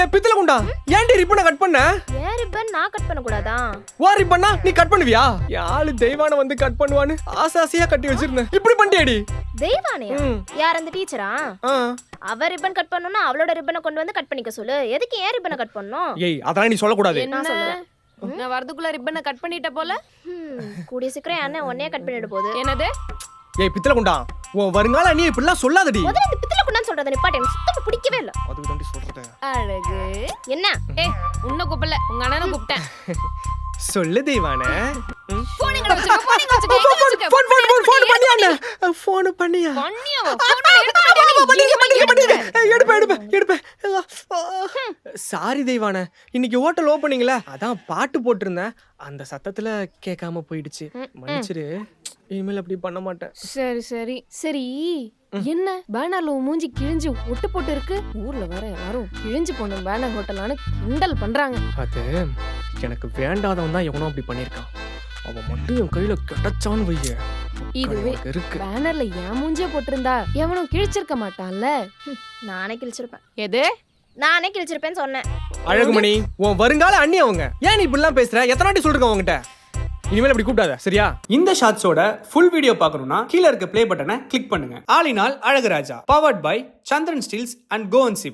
ஏன் பித்தல குண்டா ஏன்டி ரிப்பனை கட் பண்ண? ஏன் ரிப்பன் நான் கட் பண்ண கூடாதா? வா ரிப்பனா நீ கட் பண்ணுவியா? யாரு தெய்வான வந்து கட் பண்ணுவான்னு ஆசாசியா கட்டி வச்சிருந்தேன். இப்படி பண்ணியடி. தெய்வானையா? யார் அந்த டீச்சரா? அவ ரிப்பன் கட் பண்ணனும்னா அவளோட ரிப்பனை கொண்டு வந்து கட் பண்ணிக்க சொல்லு. எதுக்கு ஏன் ரிப்பனை கட் பண்ணனும்? ஏய் அதெல்லாம் நீ சொல்ல கூடாது. என்ன சொல்றேன்? நான் வரதுக்குள்ள ரிப்பனை கட் பண்ணிட்ட போல. கூடிய சீக்கிரம் அண்ணன் உன்னையே கட் பண்ணிட போகுது. என்னது? ஏய் பித்தல குண்டா உன் வருங்கால நீ இப்படிலாம் சொல்லாதடி. முதல்ல இந்த பித்தல குண்டான்னு சொல்றத நிப்பாட்டு. எனக்கு சுத்தமா பிடிக்கவே இல்ல. அதுக்கு தாண்டி சொல்றத. அழகு. என்ன? உன்னை கூப்பிடல, உங்க அண்ணனை கூப்பிட்டேன். சொல்லு தெய்வான. போன் எங்க வச்சுக்க? போன் எங்க வச்சுக்க? எங்க வச்சுக்க? போன் பண்ணியா? போன் பண்ணியா? பண்ணியாவா? போன் எடுப்ப. சாரி தெய்வான. இன்னைக்கு ஹோட்டல் ஓபனிங்ல அதான் பாட்டு போட்டிருந்தேன். அந்த சத்தத்துல கேட்காம போயிடுச்சு. மன்னிச்சிரு. இனிமேல் அப்படி பண்ண மாட்டேன். சரி என்ன பேனர்ல மூஞ்சி கிழிஞ்சு ஒட்டு போட்டு இருக்கு? ஊர்ல வர எல்லாரும் கிழிஞ்சு போன பேனர் ஹோட்டலான்னு கிண்டல் பண்றாங்க. அது எனக்கு வேண்டாதவன் தான் எவனோ அப்படி பண்ணிருக்கான். அவன் மட்டும் என் கையில கிடைச்சான்னு வைய இதுவே இருக்கு. பேனர்ல என் மூஞ்சியே போட்டிருந்தா எவனும் கிழிச்சிருக்க மாட்டான்ல. நானே கிழிச்சிருப்பேன். எது? நானே கிழிச்சிருப்பேன்னு சொன்னேன். அழகுமணி உன் வருங்கால அண்ணி அவங்க. ஏன் நீ இப்படிலாம் பேசுற? எத்தனை வாட்டி சொல்லிருக்கேன் உங்ககிட்ட? இனிமேல் அப்படி கூப்பிடாத சரியா? இந்த ஷார்ட்ஸோட ஃபுல் வீடியோ பார்க்கணும்னா கீழே இருக்க ப்ளே பட்டனை கிளிக் பண்ணுங்க. All in all Azhaguraja powered by Chandran steels and co and chip.